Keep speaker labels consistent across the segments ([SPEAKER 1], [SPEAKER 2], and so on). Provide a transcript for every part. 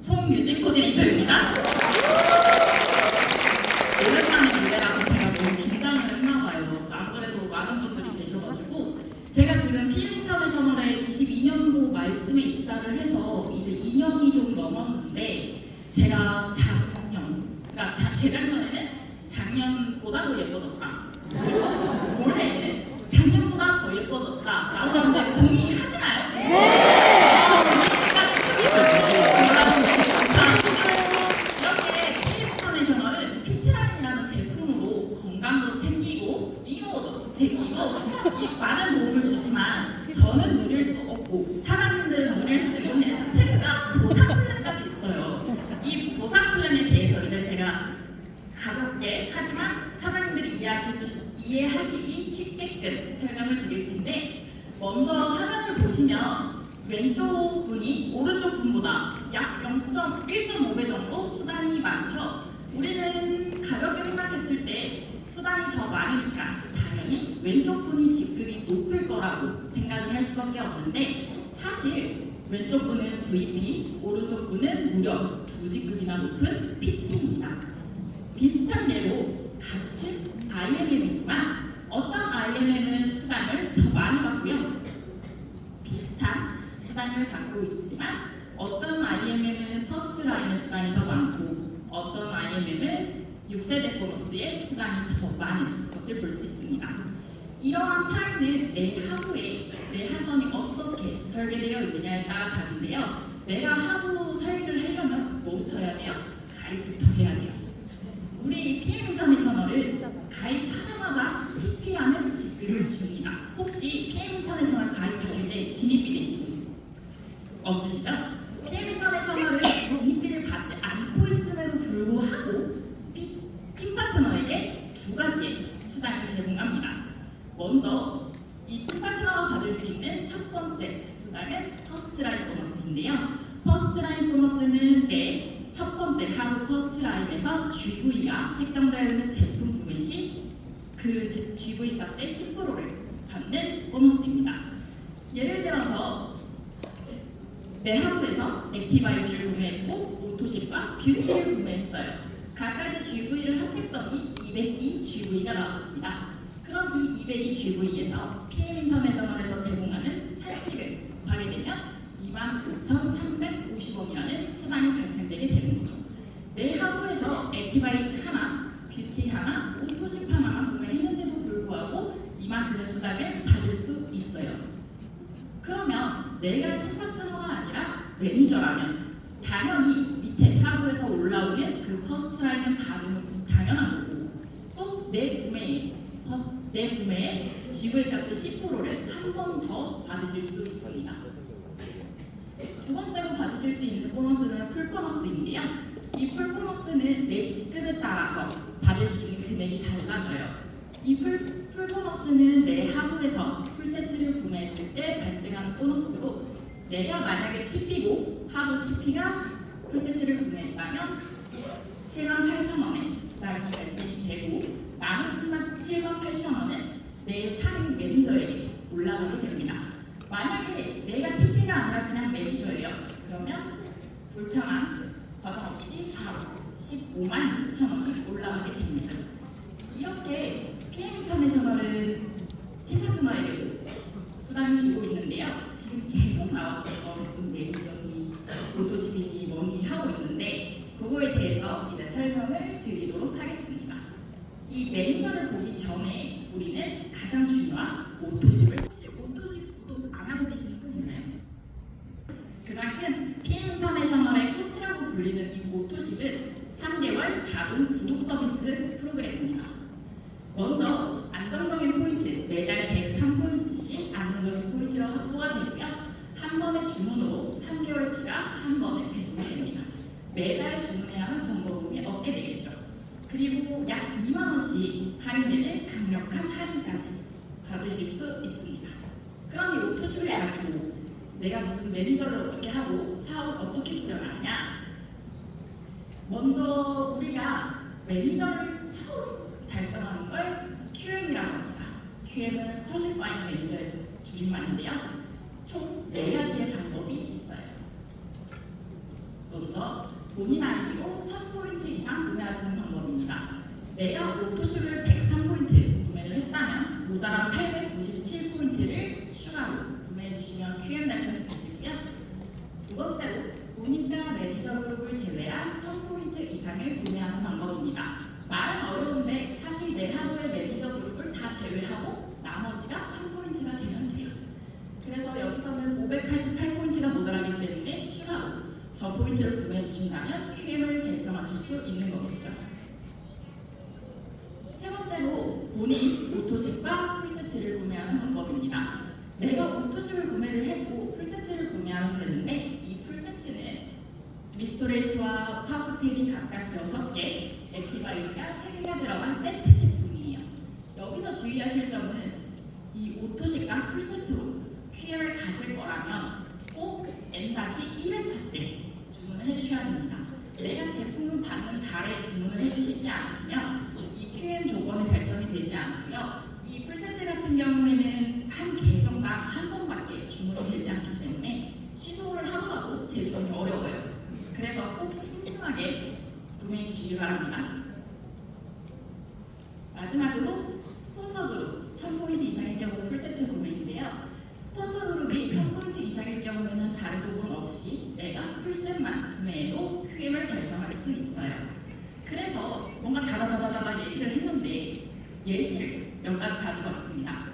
[SPEAKER 1] 송유진 코디네이터입니다. 오랜만에 무대라서 제가 너무 긴장을 했나봐요. 안 그래도 많은 분들이 계셔가지고 제가 지금 PM 인터내셔널에 22년도 말쯤에 입사를 해서 이제 2년이 좀 넘었는데 제가 재작년에는 작년보다 더 예뻐졌다. 그리고 올해는 작년보다 더 예뻐졌다. 라고 하는데 동의하시나요? 네! 이렇게 PM 인터내셔널은 피트라인이라는 제품으로 건강도 챙기고 미모도 챙기고 이 많은 도움을 주지만 저는 누릴 수 없고 사장님들은 누릴 수 있는 특가 보상 플랜까지 있어요. 이 보상 플랜에 대해서 이제 제가 가볍게 하지만 사장님들이 이해하시기 쉽게끔 설명을 드릴 텐데, 먼저 화면을 보시면 왼쪽 분이 오른쪽 분보다 약 1.5배 정도 수단이 많죠. 우리는 가볍게 생각했을 때 수단이 더 많으니까 당연히 왼쪽 분이 직급이 높을 거라고 생각을 할 수밖에 없는데, 사실 왼쪽 분은 VP, 오른쪽 분은 무려 2직급이나 높은 PT입니다. 비슷한 예로 같은 IMM이지만 어떤 IMM은 수당을 더 많이 받고요. 비슷한 수당을 받고 있지만 어떤 IMM은 퍼스트 라인의 수당이 더 많고 어떤 IMM은 6세대 보너스의 수당이 더 많은 것을 볼 수 있습니다. 이러한 차이는 내 하부에 내 하선이 어떻게 설계되어 있느냐에 따라 다른데요. 내가 하부 설계를 하려면 뭐부터 해야 돼요? 가입부터 해야 돼요. 우리 PM 인터내셔널은 가입하자마자 TP라는 직급을 줍니다. 혹시 PM 인터내셔널 가입하실 때 진입비 내신 분 없으시죠? PM 인터내셔널은 진입비를 받지 않고 있음에도 불구하고 팀 파트너에게 2가지의 수당을 제공합니다. 먼저 이 팀 파트너가 받을 수 있는 첫 번째 수당은 퍼스트 라인 보너스인데요. 퍼스트 라인 보너스는 내 첫 번째 하부 퍼스트 라인에서 GV가 책정되어 있는 제품 구매 시 그 GV 값의 10%를 받는 보너스입니다. 예를 들어서 내 하부에서 액티바이즈를 구매했고 오토십과 뷰티를 구매했어요. 각각의 GV를 합했더니 202 GV가 나왔습니다. 그럼 이 202 GV에서 PM 인터내셔널에서 제공하는 산식을 곱하게 되면 25,350원이라는 수당이 발생되게 되는 거죠. 내 하부에서 액티바이즈 하나, 뷰티 하나, 오토십 하나만 구매했는데도 불구하고 이만큼의 수당을 받을 수 있어요. 그러면 내가 팀 파트너가 아니라 매니저라면 당연히 밑에 하부에서 올라오는 그 퍼스트 라인은 받으면 당연한 거고, 또 내 구매에 GV 값의 10%를 한 번 더 받으실 수도 있습니다. 두 번째로 받으실 수 있는 보너스는 풀보너스인데요. 이 풀보너스는 내 직급에 따라서 받을 수 있는 금액이 달라져요. 이 풀보너스는 내 하부에서 풀세트를 구매했을 때 발생하는 보너스로, 내가 만약에 TP고 하부 TP가 풀세트를 구매했다면 78,000원의 수당이 발생이 되고, 남은 78,000원은 내 상위 매니저에게 올라가게 됩니다. 만약에 내가 TP가 아니라 그냥 매니저예요. 그러면 불편한 과정 없이 바로 156,000원이 올라가게 됩니다. 이렇게 PM 인터내셔널은 팀 파트너에게도 수당을 주고 있는데요. 지금 계속 나왔어요. 무슨 매니저니, 오토십이니 뭐니 하고 있는데, 그거에 대해서 이제 설명을 드리도록 하겠습니다. 이 매니저를 보기 전에 우리는 가장 중요한 오토십을, 혹시 오토십 구독 안 하고 계시는 분 있나요? 그만큼 PM 인터내셔널의 꽃이라고 불리는 이 오토십은 3개월 자동 구독 서비스 프로그램입니다. 먼저 안정적인 포인트, 매달 103포인트씩 안정적인 포인트가 확보가 되고요. 한 번의 주문으로 3개월치가 한 번에 배송이 됩니다. 매달 주문해야 하는 번거로움이 없게 되겠죠. 그리고 약 2만원씩 할인되는 강력한 할인까지 받으실 수 있습니다. 그럼 이 오토십을 가지고 내가 무슨 매니저를 어떻게 하고 사업을 어떻게 꾸려나가냐? 먼저 우리가 매니저를 처음 달성하는 걸 QM이라고 합니다. QM은 Qualifying Manager의 줄임말인데요. 총 4가지의 방법이 있어요. 먼저 먼저 본인 아이디로 1000포인트 이상 구매하시는 방법입니다. 내가 오토십을 103포인트 구매를 했다면 모자란 897포인트를 추가로 구매해주시면 QM 달성이 되시고요. 두 번째로 본인과 매니저 그룹을 제외한 1000포인트 이상을 구매하는 방법입니다. 말은 어려운데 사실 내 하루의 매니저 그룹을 다 제외하고 나머지가 1000포인트가 되면 돼요. 그래서 여기서는 588포인트가 모자라기 때문에 추가로 저 포인트를 구매해 주신다면 QM을 달성하실 수 있는 거겠죠. 세 번째로 본인 오토십과 풀세트를 구매하는 방법입니다. 내가 오토십을 구매를 했고 풀세트를 구매하면 되는데 이 풀세트는 리스토레이트와 파우커테일이 각각 6개, 액티바이즈가 3개가 들어간 세트 제품이에요. 여기서 주의하실 점은 이 오토십과 풀세트로 QM을 가실 거라면 꼭 N-1회차 때 주문을 해주셔야 됩니다. 내가 제품을 받는 달에 주문을 해주시지 않으시면 이 QM 조건이 달성이 되지 않고요. 이 풀세트 같은 경우에는 한 계정당 한 번밖에 주문이 되지 않기 때문에 취소를 하더라도 제공이 어려워요. 그래서 꼭 신중하게 구매해 주시기 바랍니다. 마지막으로 스폰서 그룹 1000포인트 이상일 경우 풀세트 구매인데요. 스폰서 그룹이 1000포인트 이상일 경우에는 다른 조건 없이 내가 풀셋만 구매해도 QM을 달성할 수 있어요. 그래서 뭔가 다다다다다 얘기를 했는데 예시를 몇 가지 가지고 왔습니다.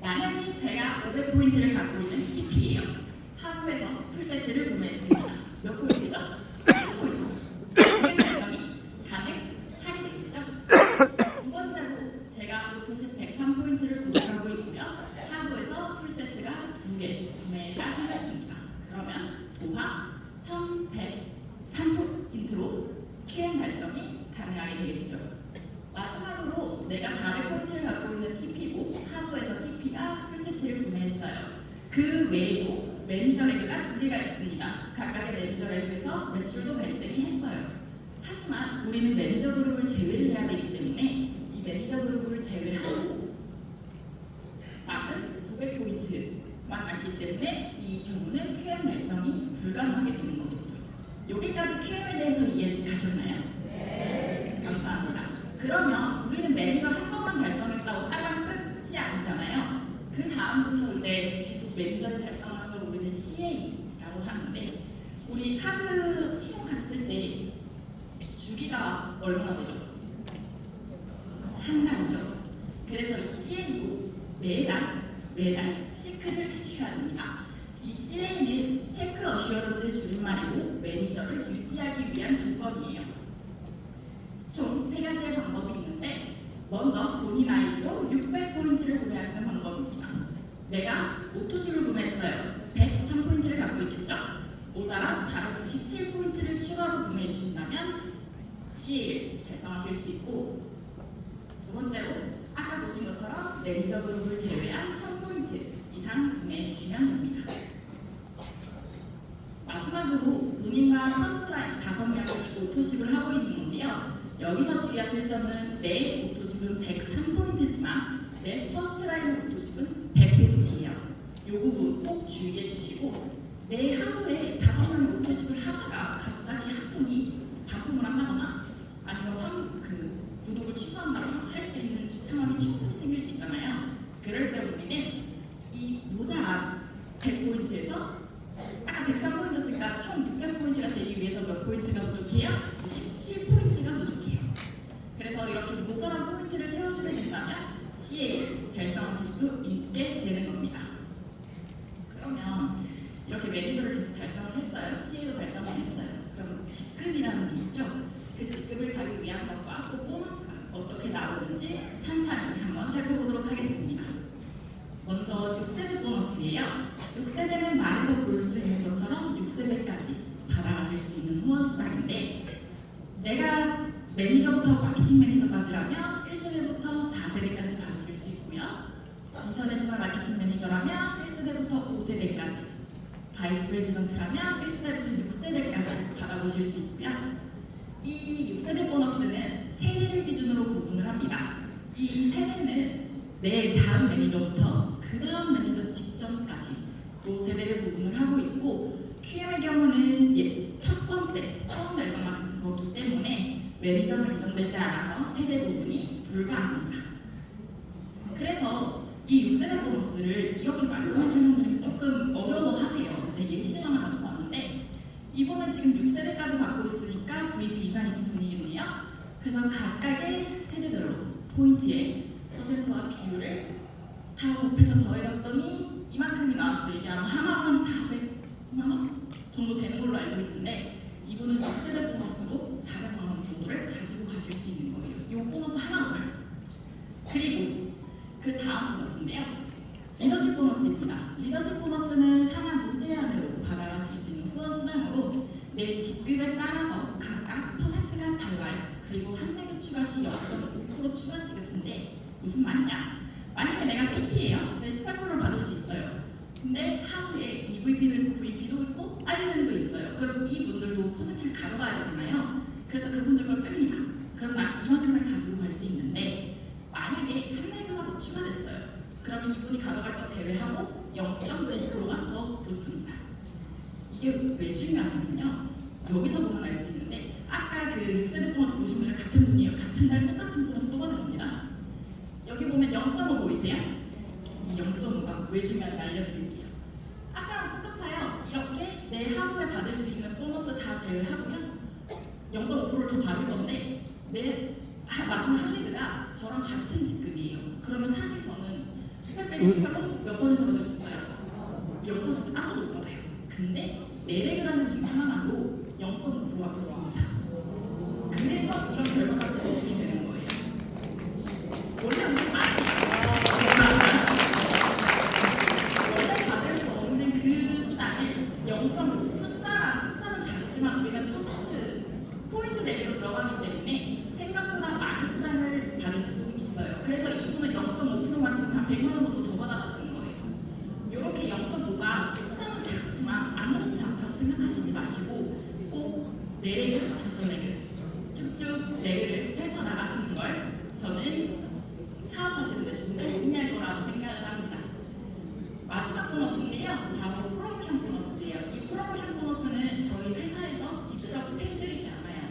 [SPEAKER 1] 만약에 제가 500포인트를 갖고 있는 TP예요. 하루에서 풀세트를 구매했습니다. 몇 포인트죠? 10포인트. QM 달성이 가능하게 되겠죠? 두 번째로 제가 오토십 103포인트를 구독하고 있고요. 하부에서 풀세트가 2개 구매가 생겼습니다. 그러면 도합 1103포인트로 QM 달성이 가능하게 되겠죠. 마지막으로 내가 400포인트를 갖고 있는 TP고 하부에서 TP가 풀세트를 구매했어요. 그 외에도 매니저 레그가 2개가 있습니다. 각각의 매니저 레그에서 매출도 발생이 했어요. 하지만 우리는 매니저 그룹을 제외를 해야 되기 때문에 이 매니저 그룹을 제외하고 남은 900포인트만 남기 때문에 이 경우는 QM 달성이 불가능하게 되는 거겠죠. 여기까지 QM에 대해서 이해 가셨나요? 네. 감사합니다. 그러면 우리는 매니저 한 번만 달성했다고 딸랑 끝이 아니잖아요. 그 다음부터 이제 계속 매니저를 달성하는 걸 우리는 CA라고 하는데 우리 카드 신용카드 쓸 때 주기가 얼마나 되죠? 한 달이죠. 그래서 이 CA도 매달 체크를 해주셔야 됩니다. 이 CA는 체크 어슈어런스의 줄임말이고 매니저를 유지하기 위한 조건이에요. 총 3가지의 방법이 있는데 먼저 본인 아이디로 600포인트를 구매하시는 방법입니다. 내가 오토십을 구매했어요. 103포인트를 갖고 있겠죠? 모자란 497포인트를 추가로 구매해 주신다면 CA를 달성하실 수 있고 두 번째로 아까 보신 것처럼 매니저 그룹을 제외한 1000포인트 이상 구매해 주시면 됩니다. 마지막으로 본인과 퍼스트라인 5명이 오토십을 하고 있는 건데요. 여기서 주의하실 점은 내 오토십은 103포인트지만 내 퍼스트라인 오토십은 100포인트예요. 이 부분 꼭 주의해 주시고 내 하루에 5명이 오토십을 하다가 갑자기 한 분이 반품을 한다거나 아니면 구독을 취소한다거나 할 수 있는 상황이 충분히 생길 수 있잖아요. 그럴 경우에는 이 모자란 100포인트에서 아까 103포인트였으니까 총 600포인트가 되기 위해서 몇 포인트가 부족해요? 97포인트가 부족해요. 그래서 이렇게 모자란 포인트를 채워주게 된다면 CA를 달성하실 수 있게 되는 겁니다. 그러면 이렇게 매니저를 계속 달성을 했어요. CA도 달성을 했어요. 그럼 직급이라는 게 있죠. 그 직급을 가기 위한 것과 또 보너스가 어떻게 나오는지 찬찬히 한번 살펴보도록 하겠습니다. 먼저 6세대 보너스예요. 6세대는 말에서 볼 수 있는 것처럼 6세대까지 받아가실 수 있는 후원 수당인데 내가 매니저부터 마케팅 매니저까지라면 1세대부터 4세대까지 받으실 수 있고요. 인터내셔널 마케팅 매니저라면 1세대부터 5세대까지, 바이스 프레지던트라면 1세대부터 6세대까지 받아보실 수 있고요. 이 6세대 보너스는 세대를 기준으로 구분을 합니다. 이 세대는 내 다음 매니저부터 그 다음 매니저 직전까지 또 세대를 구분을 하고 있고 QM의 경우는 첫 번째, 처음 달성한 거기 때문에 매니저가 인정되지 않아서 세대 구분이 불가합니다. 그래서 이 6세대 보너스를 이렇게 말로만 설명드리면 조금 어려워하세요. 그래서 예시 하나 가지고 왔는데 이번에 지금 6세대까지 받고 있으니까 VP 이상이신 분이겠네요. 그래서 각각의 세대별로 포인트의 퍼센트와 비율을 다 곱해서 더해봤더니 이만큼이 나왔어요. 이게 아마 하나로 한 400만 원 정도 되는 걸로 알고 있는데 이분은 6세대 보너스로 400만 원 정도를 가지고 가실 수 있는 거예요. 이 보너스 하나로만. 그리고 그 다음 보너스인데요. 리더십 보너스입니다. 리더십 보너스는 산하 무제한으로 받아가실 수 있는 후원 수당으로 내 직급에 따라서 각각 퍼센트가 달라요. 그리고 한 대기 추가 시 0.5% 추가 지급인데 무슨 말이냐? 만약에 내가 PT예요. 18%를 받을 수 있어요. 근데 하루에 EVP도 있고 VP도 있고 IM도 있어요. 그럼 이분들도 퍼센트를 가져가야 되잖아요. 그래서 그분들 걸 뺍니다. 그럼 나 이만큼을 가지고 갈 수 있는데 만약에 한 레그가 더 추가됐어요. 그러면 이분이 가져갈 거 제외하고 0.5%가 더 붙습니다. 이게 왜 중요하냐면요. 여기서 보면 알 수 있는데 아까 그 6세대 보너스 보신 분들 같은 분이에요. 같은 날 똑같은 보너스 또 받아봅니다. 여기 보면 0.5 보이세요? 이 0.5가 왜 중요한지 알려드릴게요. 아까랑 똑같아요. 이렇게 내 하루에 받을 수 있는 보너스 다 제외하고요. 0.5%를 더 받을 건데 내 마지막 한 레그가 저랑 같은 직급이에요. 그러면 사실 저는 18 빼기 18로 몇 퍼센트 받을 수 있어요? 0% 아무도 못 받아요. 근데 내 레그라는 이유 하나만으로 0.5%가 붙습니다. 그래서 이런 결과가 제출이 되는 거예요. 원래 받을 수 없는 그 수단을 0.5 숫자는 작지만 우리가 포인트 대비로 들어가기 때문에 생각보다 많은 수단을 받을 수 있어요. 그래서 이분은 0.5%만 지금 한 100만 원 정도 더 받아가시는 거예요. 이렇게 0.5가 숫자는 작지만 아무렇지 않다고 생각하시지 마시고 꼭 4레그, 5레그 쭉쭉 4개를 펼쳐나가시는 걸 저는 사업하시는데 조금 더 용이할 거라고 생각을 합니다. 마지막 보너스인데요. 바로 프로모션 보너스예요. 이 프로모션 보너스는 저희 회사에서 직접 해드리지 않아요.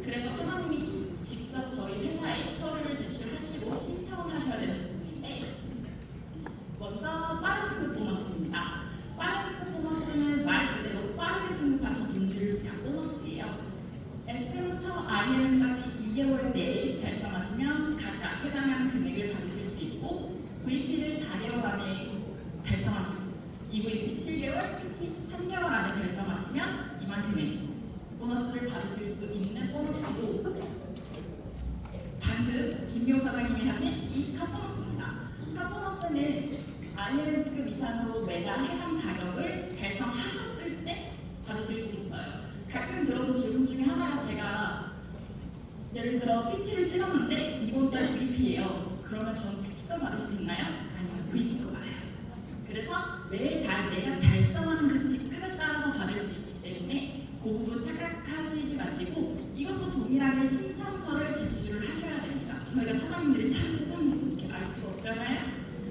[SPEAKER 1] 그래서 사장님이 직접 저희 회사에 서류를 제출하시고 신청을 하셔야 되는 부분인데 먼저 빠른 승급 보너스입니다. 빠른 승급 보너스는 말 그대로 빠르게 승급하신 분들을 위한 보너스예요. SM부터 IM까지 2개월 내에 달성하시면 각각 해당하는 금액을 받으실 수 있고 VP를 4개월 안에 달성하시고 EVP 7개월, PT 3개월 안에 달성하시면 이만큼의 보너스를 받으실 수 있는 보너스고 방금 김미호 사장님이 하신 이 탑보너스입니다. 탑보너스는 IM 지급 이상으로 매달 해당 자격을 달성하셨을 때 받으실 수 있어요. 가끔 들어본 질문 중에 하나가 제가 예를 들어 PT를 찍었는데 이번 달 VP예요. 그러면 저는 PT 거 받을 수 있나요? 아니요, VP 거 받아요. 그래서 매달 내가 달성하는 그 직급에 따라서 받을 수 있기 때문에 그 부분 착각하시지 마시고 이것도 동일하게 신청서를 제출을 하셔야 됩니다. 저희가 사장님들이 참 뽑았는지 어떻게 알 수가 없잖아요.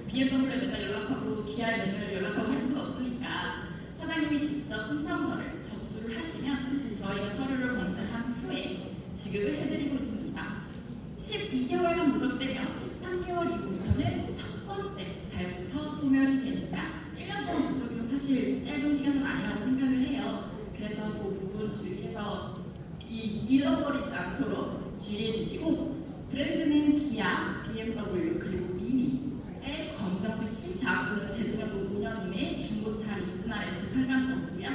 [SPEAKER 1] BMW에 맨날 연락하고 기아에 맨날 연락하고 할 수가 없으니까 사장님이 직접 신청서를 접수를 하시면 저희가 서류를 검토한 후에 지급을 해드리고 있습니다. 12개월간 누적되면 13개월 이후부터는 첫 번째 달부터 소멸이 되니까 1년 동안 누적이면 사실 짧은 기간은 아니라고 생각을 해요. 그래서 그 부분 주의해서 잃어버리지 않도록 주의해 주시고 브랜드는 기아, BMW 그리고 미니의 검정색 신차 또는 제조년도 5년 이내 중고차 리스나 렌트 상관없고요.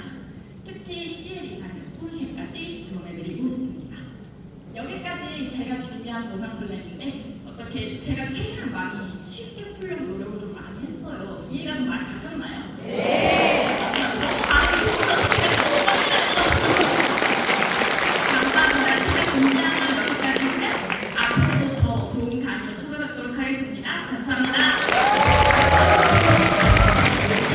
[SPEAKER 1] 특히 CL 이상의 포르쉐까지 지원해드리고 있습니다. 여기까지 제가 준비한 보상 플랜인데 어떻게 제가 최대한 많이 쉽게 풀려고 노력을 좀 많이 했어요. 이해가 좀 많이 가셨나요? 네.